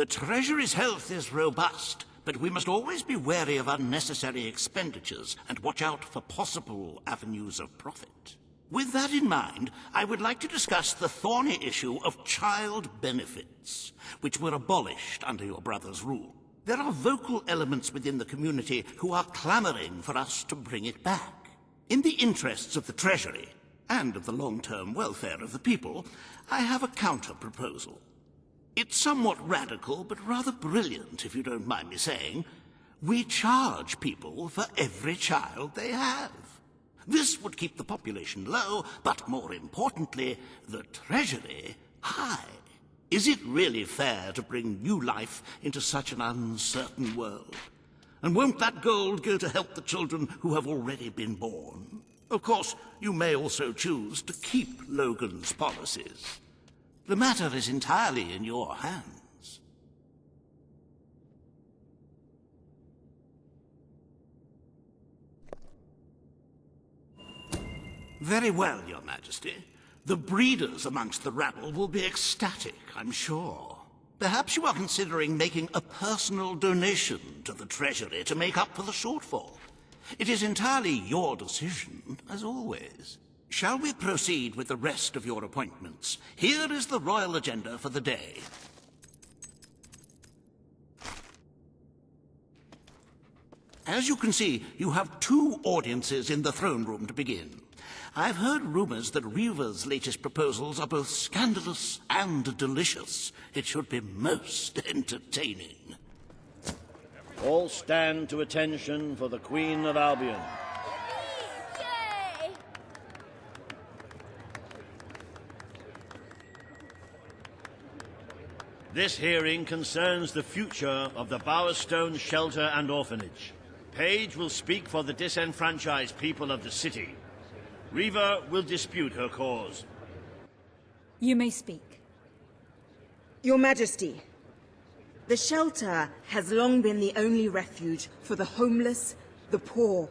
The Treasury's health is robust, but we must always be wary of unnecessary expenditures and watch out for possible avenues of profit. With that in mind, I would like to discuss the thorny issue of child benefits, which were abolished under your brother's rule. There are vocal elements within the community who are clamoring for us to bring it back. In the interests of the Treasury, and of the long-term welfare of the people, I have a counter-proposal. It's somewhat radical, but rather brilliant, if you don't mind me saying. We charge people for every child they have. This would keep the population low, but more importantly, the Treasury high. Is it really fair to bring new life into such an uncertain world? And won't that gold go to help the children who have already been born? Of course, you may also choose to keep Logan's policies. The matter is entirely in your hands. Very well, Your Majesty. The breeders amongst the rabble will be ecstatic, I'm sure. Perhaps you are considering making a personal donation to the Treasury to make up for the shortfall. It is entirely your decision, as always. Shall we proceed with the rest of your appointments? Here is the royal agenda for the day. As you can see, you have 2 audiences in the throne room to begin. I've heard rumors that Reva's latest proposals are both scandalous and delicious. It should be most entertaining. All stand to attention for the Queen of Albion. Yay! This hearing concerns the future of the Bowerstone Shelter and Orphanage. Paige will speak for the disenfranchised people of the city. Reva will dispute her cause. You may speak. Your Majesty, the shelter has long been the only refuge for the homeless, the poor,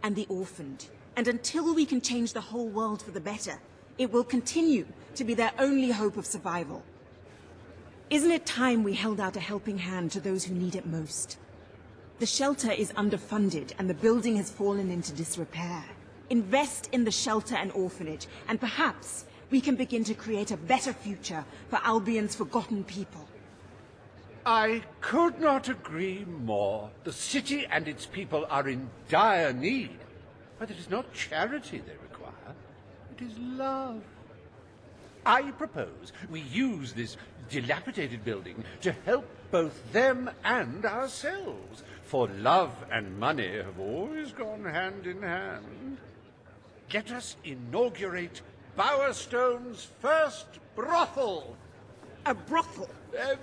and the orphaned. And until we can change the whole world for the better, it will continue to be their only hope of survival. Isn't it time we held out a helping hand to those who need it most? The shelter is underfunded and the building has fallen into disrepair. Invest in the shelter and orphanage, and perhaps we can begin to create a better future for Albion's forgotten people. I could not agree more. The city and its people are in dire need. But it is not charity they require. It is love. I propose we use this dilapidated building to help both them and ourselves. For love and money have always gone hand in hand. Let us inaugurate Bowerstone's first brothel. A brothel?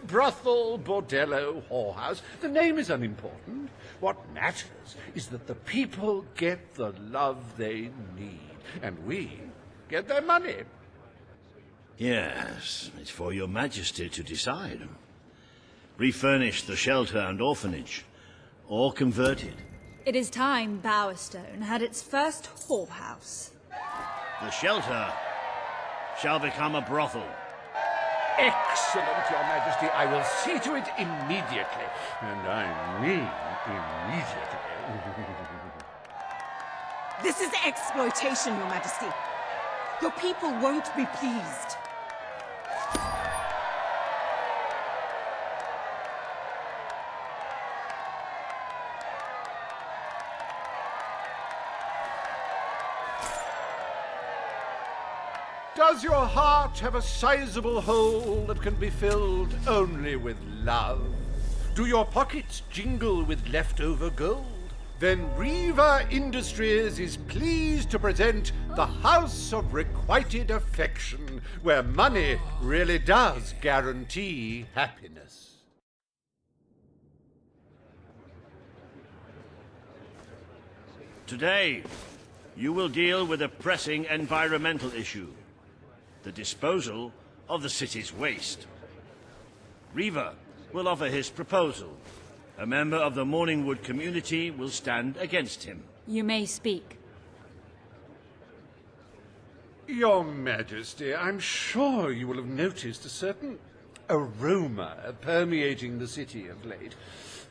Brothel, bordello, whorehouse. The name is unimportant. What matters is that the people get the love they need, and we get their money. Yes, it's for your majesty to decide. Refurnish the shelter and orphanage, or convert it. It is time Bowerstone had its first whorehouse. The shelter shall become a brothel. Excellent, Your Majesty. I will see to it immediately. And I mean immediately. This is exploitation, Your Majesty. Your people won't be pleased. Does your heart have a sizable hole that can be filled only with love? Do your pockets jingle with leftover gold? Then Reva Industries is pleased to present the House of Requited Affection, where money really does guarantee happiness. Today, you will deal with a pressing environmental issue. The disposal of the city's waste. Reva will offer his proposal. A member of the Morningwood community will stand against him. You may speak. Your Majesty, I'm sure you will have noticed a certain aroma permeating the city of late,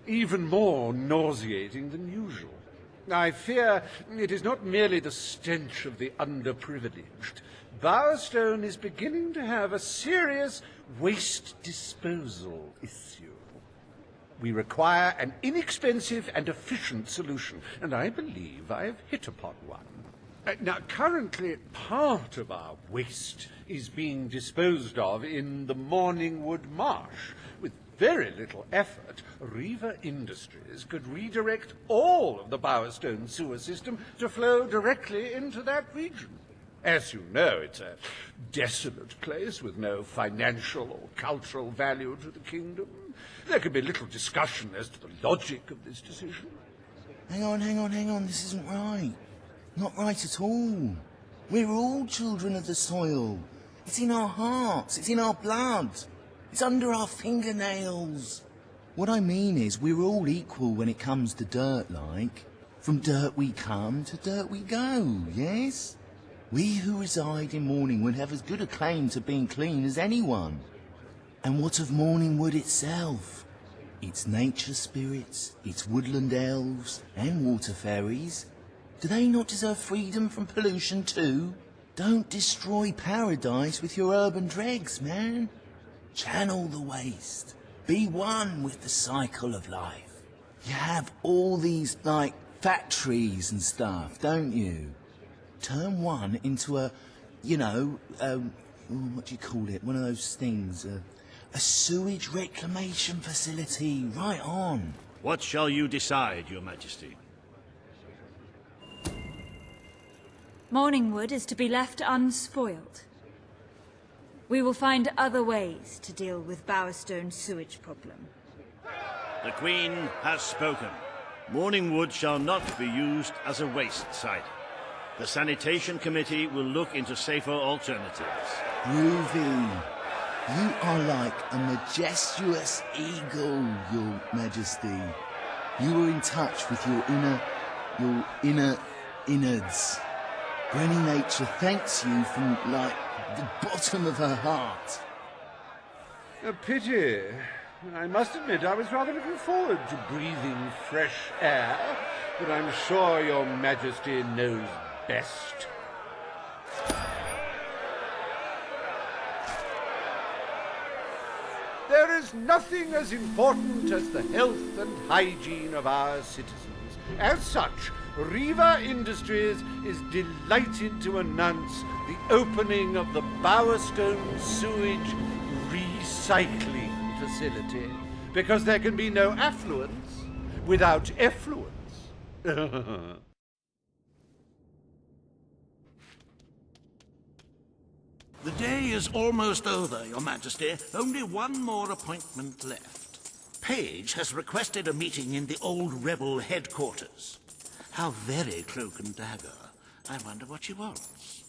even more nauseating than usual. I fear it is not merely the stench of the underprivileged. Bowerstone is beginning to have a serious waste disposal issue. We require an inexpensive and efficient solution, and I believe I have hit upon one. Now, currently, part of our waste is being disposed of in the Morningwood Marsh. With very little effort, Riva Industries could redirect all of the Bowerstone sewer system to flow directly into that region. As you know, it's a desolate place with no financial or cultural value to the kingdom. There can be little discussion as to the logic of this decision. Hang on, this isn't right. Not right at all. We're all children of the soil. It's in our hearts, it's in our blood. It's under our fingernails. What I mean is, we're all equal when it comes to dirt, like. From dirt we come to dirt we go, yes? We who reside in Morningwood have as good a claim to being clean as anyone. And what of Morningwood itself? Its nature spirits, its woodland elves, and water fairies. Do they not deserve freedom from pollution too? Don't destroy paradise with your urban dregs, man. Channel the waste. Be one with the cycle of life. You have all these, like, factories and stuff, don't you? Turn one into a, what do you call it? One of those things, a sewage reclamation facility. Right on. What shall you decide, Your Majesty? Morningwood is to be left unspoiled. We will find other ways to deal with Bowerstone's sewage problem. The Queen has spoken. Morningwood shall not be used as a waste site. The Sanitation Committee will look into safer alternatives. Groovy. You are like a majestuous eagle, Your Majesty. You are in touch with your inner innards. Granny Nature thanks you from, like, the bottom of her heart. A pity. I must admit I was rather looking forward to breathing fresh air, but I'm sure Your Majesty knows best. There is nothing as important as the health and hygiene of our citizens. As such, Riva Industries is delighted to announce the opening of the Bowerstone Sewage Recycling Facility, because there can be no affluence without effluence. The day is almost over, Your Majesty. Only one more appointment left. Page has requested a meeting in the old rebel headquarters. How very cloak and dagger. I wonder what she wants.